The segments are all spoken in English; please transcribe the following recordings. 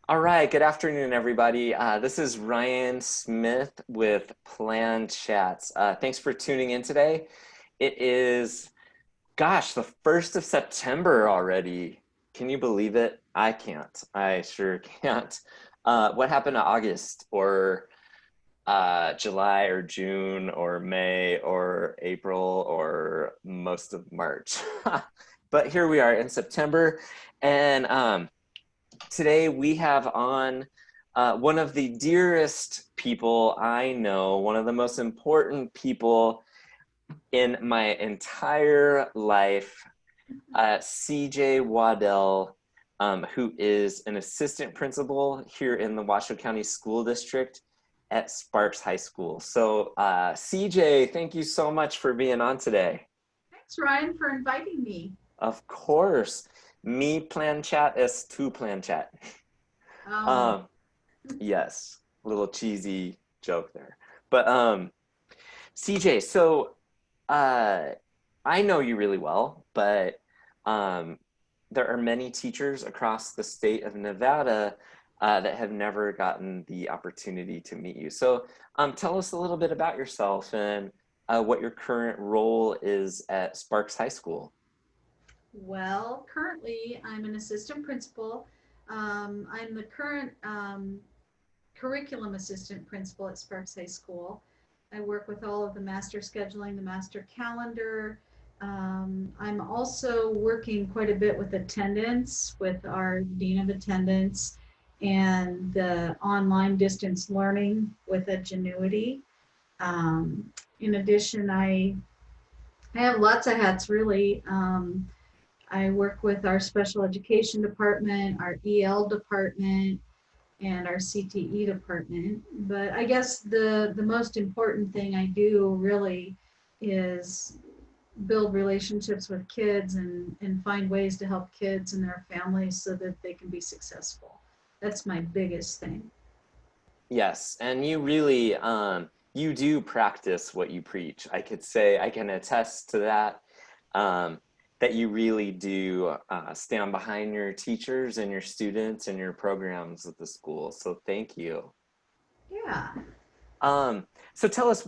All right, good afternoon, everybody. This is Ryan Smith with Plan Chats. Thanks for tuning in today. It is, gosh, the 1st of September already. Can you believe it? I can't. I sure can't. What happened to August or July or June or May or April or most of March? But here we are in September, and today we have on one of the dearest people I know, one of the most important people in my entire life, CJ Waddell, who is an assistant principal here in the Washoe County School District at Sparks High School. So CJ, thank you so much for being on today. Thanks, Ryan, for inviting me. Of course. Me plan chat is tu plan chat. Oh, Um, Yes, a little cheesy joke there. But CJ, so uh, I know you really well, but um, there are many teachers across the state of Nevada that have never gotten the opportunity to meet you. So tell us a little bit about yourself and what your current role is at Sparks High School. well, currently I'm an assistant principal. I'm the current curriculum assistant principal at Sparks High School. I work with all of the master scheduling, the master calendar. I'm also working quite a bit with attendance, with our dean of attendance, and the online distance learning with Ingenuity. In addition, I have lots of hats really. I work with our special education department, our EL department, and our CTE department. But I guess the most important thing I do really is build relationships with kids and find ways to help kids and their families so that they can be successful. That's my biggest thing. Yes, and you really you do practice what you preach. I could say I can attest to that. That you really do stand behind your teachers and your students and your programs at the school. So thank you. Yeah. So tell us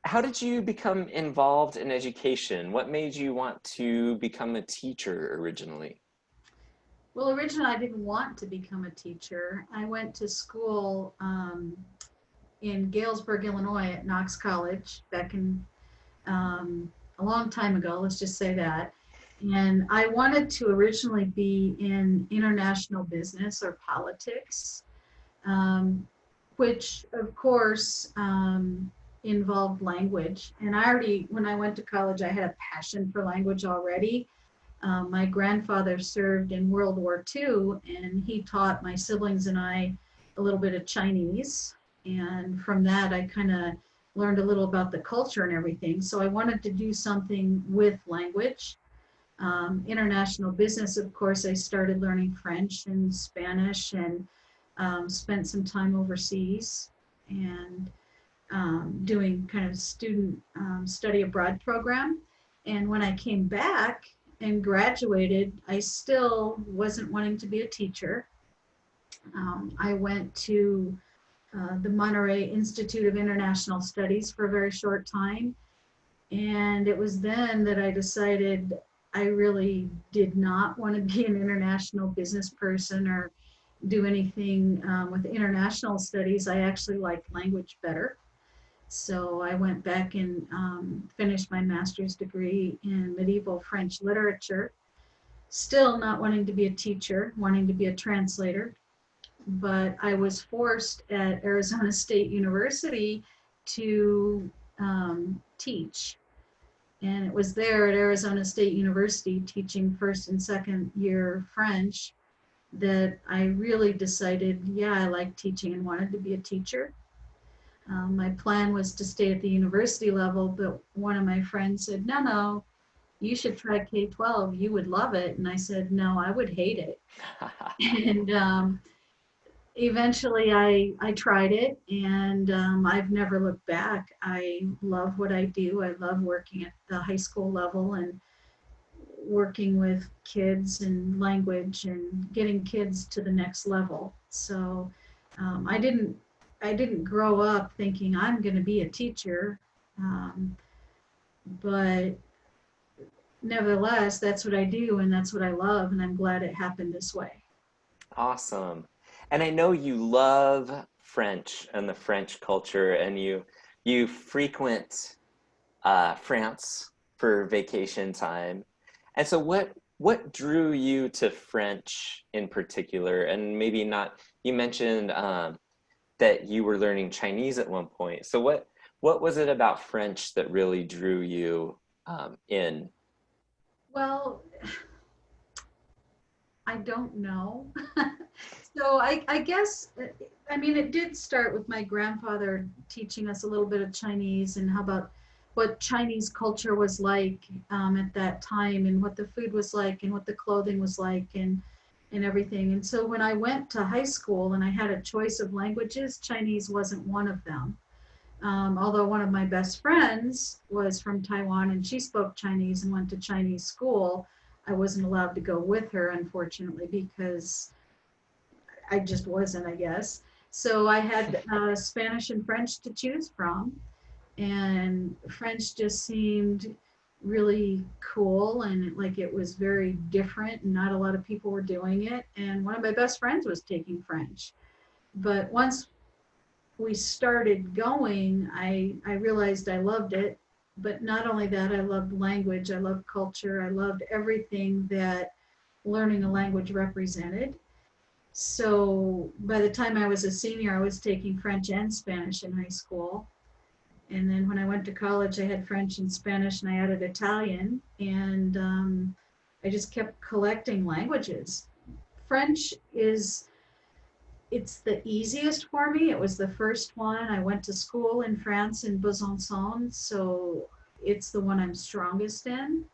how did you become involved in education? What made you want to become a teacher originally? Well, originally I didn't want to become a teacher. I went to school in Galesburg, Illinois at Knox College back in a long time ago, let's just say that. And I wanted to originally be in international business or politics, um, which of course involved language. And I already, when I went to college, I had a passion for language already. My grandfather served in World War II, and he taught my siblings and I a little bit of Chinese. And from that, I kind of learned a little about the culture and everything. So I wanted to do something with language. International business, of course, I started learning French and Spanish and spent some time overseas and doing kind of student study abroad program. And when I came back and graduated, I still wasn't wanting to be a teacher. I went to the Monterey Institute of International Studies for a very short time. And it was then that I decided I really did not want to be an international business person or do anything with international studies. I actually liked language better. So I went back and finished my master's degree in medieval French literature, still not wanting to be a teacher, wanting to be a translator. But I was forced at Arizona State University to teach. And it was there at Arizona State University teaching first and second year French that I really decided, yeah, I like teaching and wanted to be a teacher. My plan was to stay at the university level, but one of my friends said, no, you should try K-12. You would love it. And I said, no, I would hate it. And eventually I tried it and I've never looked back. I love what I do. I love working at the high school level and working with kids and language and getting kids to the next level. So I didn't grow up thinking I'm going to be a teacher, um, but nevertheless, that's what I do and that's what I love, and I'm glad it happened this way. Awesome. And I know you love French and the French culture, and you frequent France for vacation time. And so what drew you to French in particular? And maybe not, you mentioned that you were learning Chinese at one point. So what was it about French that really drew you in? Well, I don't know. So I guess, I mean, it did start with my grandfather teaching us a little bit of Chinese and how about what Chinese culture was like at that time and what the food was like and what the clothing was like and everything. And so when I went to high school and I had a choice of languages, Chinese wasn't one of them. Although one of my best friends was from Taiwan and she spoke Chinese and went to Chinese school, I wasn't allowed to go with her, unfortunately, because I just wasn't, I guess. So I had Spanish and French to choose from, and French just seemed really cool and like it was very different and not a lot of people were doing it. And one of my best friends was taking French. But once we started going, I realized I loved it. But not only that, I loved language, I loved culture, I loved everything that learning a language represented. So by the time I was a senior, I was taking French and Spanish in high school. And then when I went to college, I had French and Spanish, and I added Italian. And I just kept collecting languages. French is, it's the easiest for me. It was the first one. I went to school in France in Besançon, so it's the one I'm strongest in.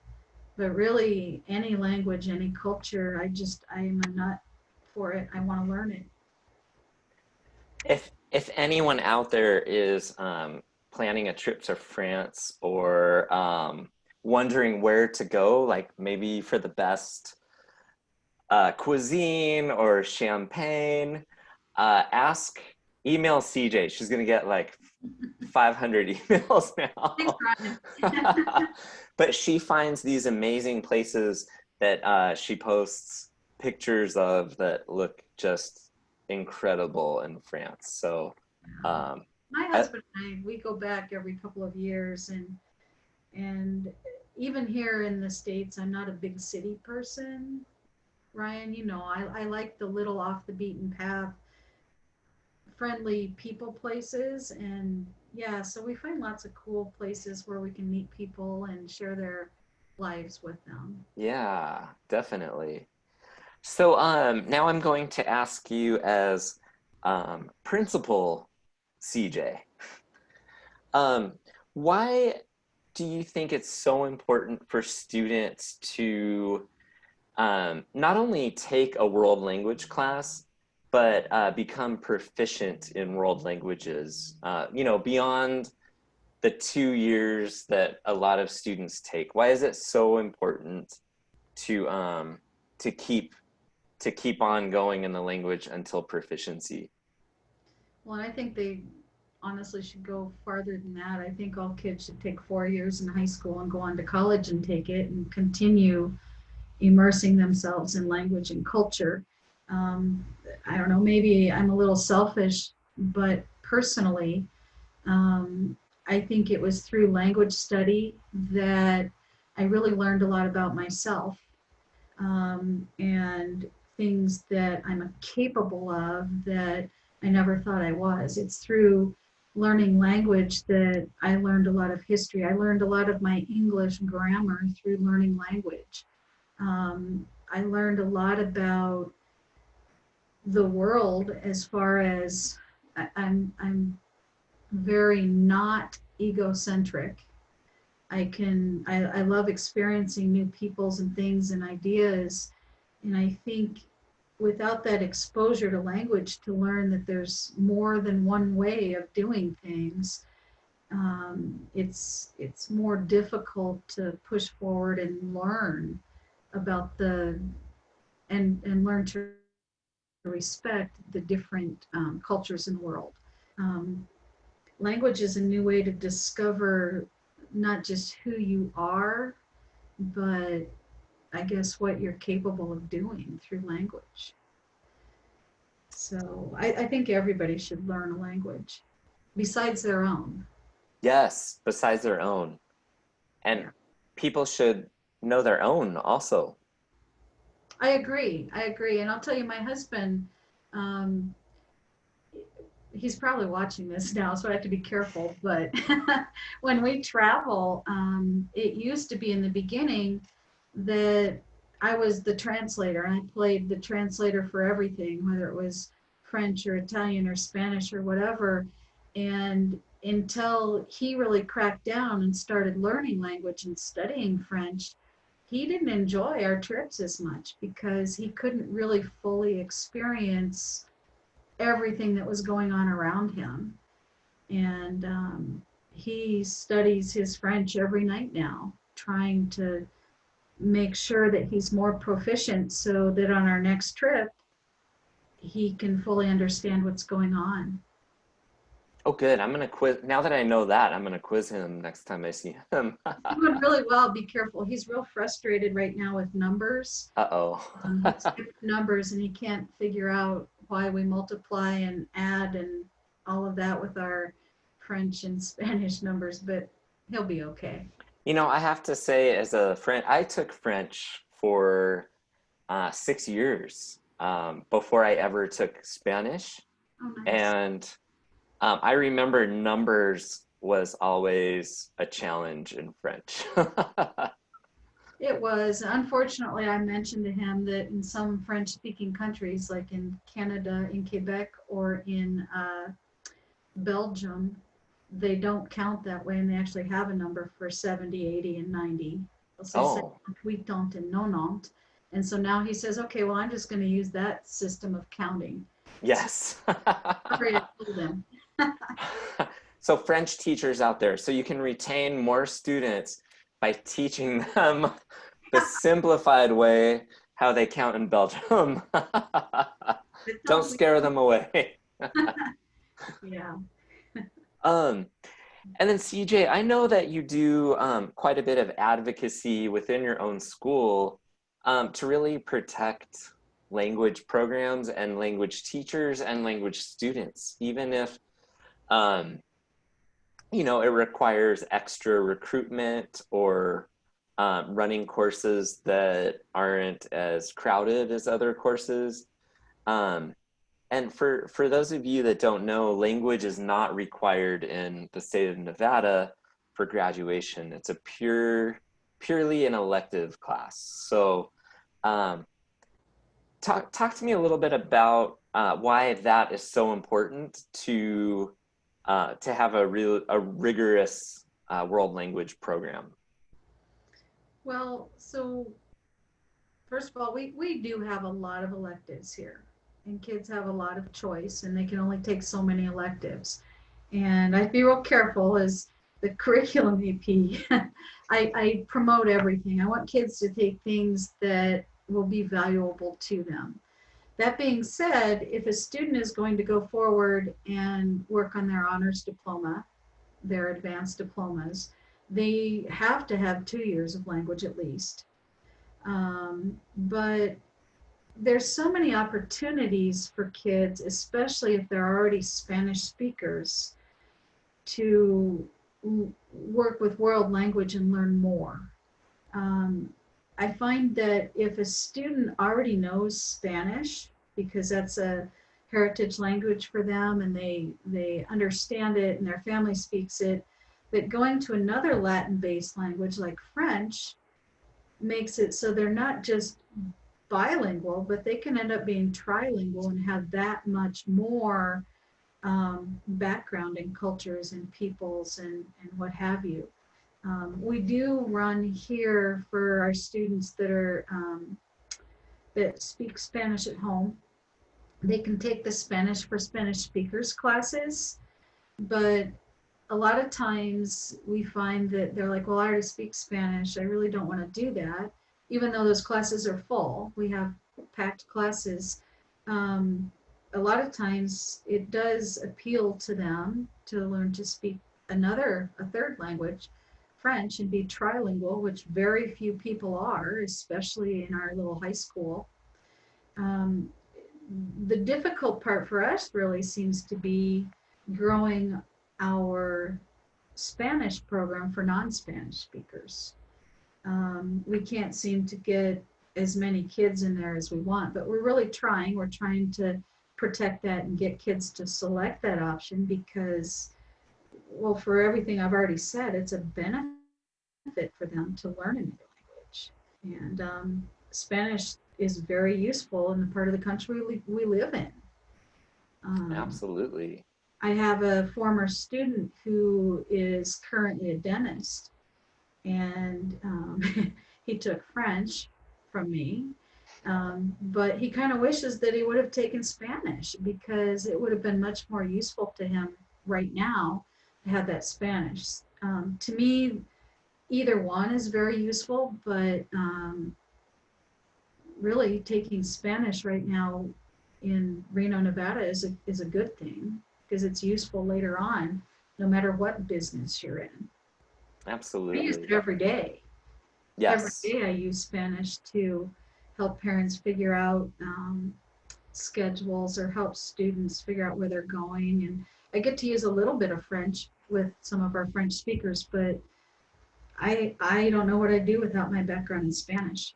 But really, any language, any culture, I am a nut for it. I want to learn it. If anyone out there is planning a trip to France or wondering where to go, like maybe for the best cuisine or champagne, ask, email CJ. She's gonna get like 500 emails Thanks, now. Ryan. But she finds these amazing places that she posts pictures of that look just incredible in France. So, um, My I, husband and I, we go back every couple of years, and even here in the States, I'm not a big city person. Ryan, you know, I like the little off the beaten path, friendly people places. And yeah, so we find lots of cool places where we can meet people and share their lives with them. yeah, definitely. So now I'm going to ask you as Principal CJ, um, why do you think it's so important for students to not only take a world language class, but become proficient in world languages, beyond the 2 years that a lot of students take? Why is it so important to to keep to keep on going in the language until proficiency? Well, I think they honestly should go farther than that. I think all kids should take 4 years in high school and go on to college and take it and continue immersing themselves in language and culture. Um, I don't know, maybe I'm a little selfish, but personally, um, I think it was through language study that I really learned a lot about myself, and things that I'm capable of that I never thought I was. It's through learning language that I learned a lot of history. I learned a lot of my English grammar through learning language. I learned a lot about the world as far as I'm very not egocentric. I love experiencing new peoples and things and ideas. And I think without that exposure to language to learn that there's more than one way of doing things, it's more difficult to push forward and learn. about and learn to respect the different cultures in the world. Um, Language is a new way to discover not just who you are, but I guess what you're capable of doing through language. So I think everybody should learn a language besides their own. Yes, besides their own. And Yeah, people should know their own also. I agree. I agree. And I'll tell you, my husband, um, he's probably watching this now, so I have to be careful. But when we travel, it used to be in the beginning that I was the translator and I played the translator for everything, whether it was French or Italian or Spanish or whatever. And until he really cracked down and started learning language and studying French, he didn't enjoy our trips as much because he couldn't really fully experience everything that was going on around him. And he studies his French every night now, trying to make sure that he's more proficient so that on our next trip, he can fully understand what's going on. Oh, good. I'm gonna quiz. Now that I know that, I'm gonna quiz him next time I see him. He's doing really well. Be careful. He's real frustrated right now with numbers. Uh-oh. He skipped numbers and he can't figure out why we multiply and add and all of that with our French and Spanish numbers, but he'll be okay. You know, I have to say, as a friend, I took French for 6 years before I ever took Spanish. Oh, nice. And I remember numbers was always a challenge in French. It was. Unfortunately, I mentioned to him that in some French speaking countries, like in Canada, in Quebec, or in Belgium, they don't count that way and they actually have a number for 70, 80, and 90. They'll say Oh, 70, 80, and 90. And so now he says, okay, well, I'm just going to use that system of counting. So yes. sorry, I told him. So French teachers out there, so you can retain more students by teaching them the simplified way how they count in Belgium. I Don't told me, scare them away. yeah. Um, and then CJ, I know that you do quite a bit of advocacy within your own school to really protect language programs and language teachers and language students, even if um, you know, it requires extra recruitment or running courses that aren't as crowded as other courses. Um, and for those of you that don't know, language is not required in the state of Nevada for graduation. It's a purely an elective class. So um, talk to me a little bit about why that is so important to have a rigorous world language program. Well, so first of all, we do have a lot of electives here, and kids have a lot of choice, and they can only take so many electives. And I'd be real careful as the curriculum AP. I promote everything. I want kids to take things that will be valuable to them. That being said, if a student is going to go forward and work on their honors diploma, their advanced diplomas, they have to have 2 years of language at least. But there's so many opportunities for kids, especially if they're already Spanish speakers, to work with world language and learn more. Um, I find that if a student already knows Spanish, because that's a heritage language for them and they understand it and their family speaks it, that going to another Latin-based language like French makes it so they're not just bilingual, but they can end up being trilingual and have that much more background in cultures and peoples and what have you. We do run here for our students that are that speak Spanish at home. They can take the Spanish for Spanish speakers classes, but a lot of times we find that they're like, well, I already speak Spanish. I really don't want to do that. even though those classes are full, we have packed classes. Um, a lot of times it does appeal to them to learn to speak a third language, French, and be trilingual, which very few people are, especially in our little high school. Um, the difficult part for us really seems to be growing our Spanish program for non-Spanish speakers. We can't seem to get as many kids in there as we want, but we're really trying. We're trying to protect that and get kids to select that option because, well, for everything I've already said, it's a benefit for them to learn a new language. And Spanish is very useful in the part of the country we live in. Um, Absolutely. I have a former student who is currently a dentist, and he took French from me. But he kind of wishes that he would have taken Spanish because it would have been much more useful to him right now to have that Spanish. To me, either one is very useful, but really taking Spanish right now in Reno, Nevada is a good thing because it's useful later on, no matter what business you're in. I use it Absolutely. every day. Every Yes. day I use Spanish to help parents figure out schedules or help students figure out where they're going. And I get to use a little bit of French with some of our French speakers, but I don't know what I'd do without my background in Spanish.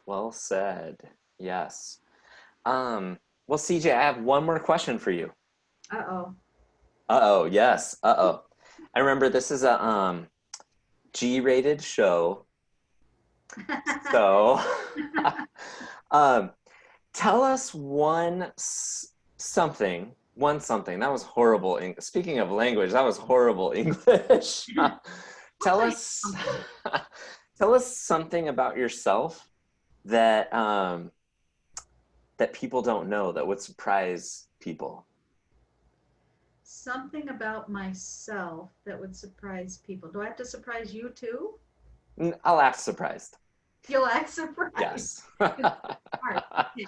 Well said. Yes. Um, well, CJ, I have one more question for you. Uh-oh. Uh-oh, yes. Uh-oh. I remember this is a G-rated show. So, um, tell us one something. That was horrible. Speaking of language, that was horrible English. I'll Tell tell you us, something. tell us something about yourself that that people don't know that would surprise people. Something about myself that would surprise people. Do I have to surprise you too? I'll act surprised. You'll act surprised. Yes. Hard. Okay.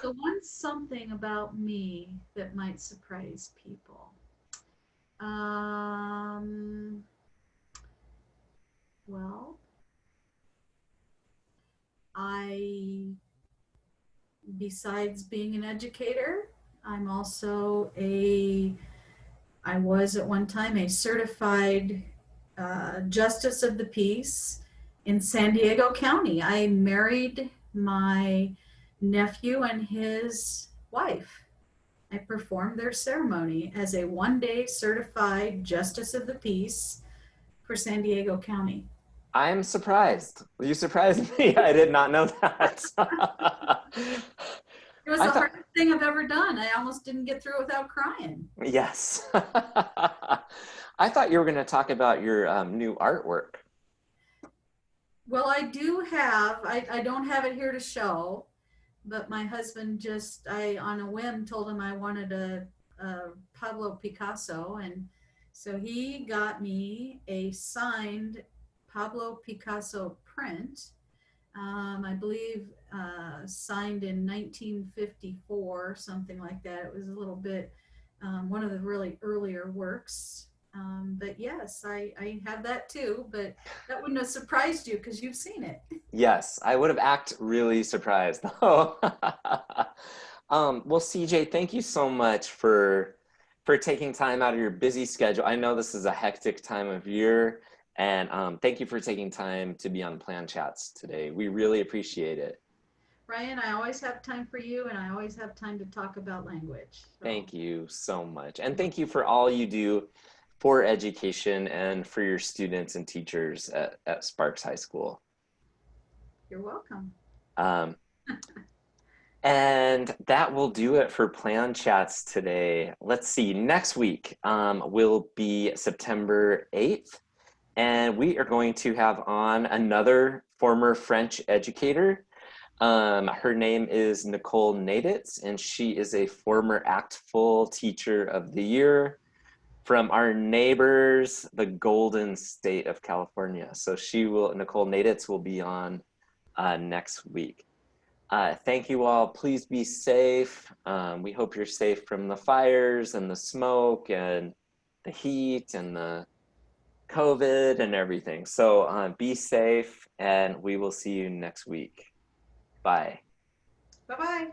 So one something about me that might surprise people. Um, well, I, besides being an educator, I'm also I was at one time a certified justice of the peace in San Diego County. I married my nephew and his wife. I performed their ceremony as a one-day certified justice of the peace for San Diego County. I'm surprised. You surprised me. I did not know that. It was I the thought, hardest thing I've ever done. I almost didn't get through it without crying. yes. I thought you were going to talk about your new artwork. Well, I do have, I don't have it here to show, but my husband just, on a whim, told him I wanted a Pablo Picasso. And so he got me a signed Pablo Picasso print. I believe signed in 1954, something like that. It was a little bit one of the really earlier works. But yes, I have that too, but that wouldn't have surprised you because you've seen it. Yes, I would have acted really surprised. Oh. Well, CJ, thank you so much for taking time out of your busy schedule. I know this is a hectic time of year, and thank you for taking time to be on Plan Chats today. We really appreciate it. Ryan, I always have time for you and I always have time to talk about language. So Thank you so much. And thank you for all you do for education and for your students and teachers at Sparks High School. you're welcome. Um, And that will do it for Plan Chats today. Let's see, next week will be September 8th, and we are going to have on another former French educator. Her name is Nicole Naditz, and she is a former ACTFL Teacher of the Year from our neighbors, the Golden State of California. So Nicole Naditz will be on next week. Thank you all. Please be safe. We hope you're safe from the fires and the smoke and the heat and the COVID and everything. So be safe, and we will see you next week. Bye. Bye bye.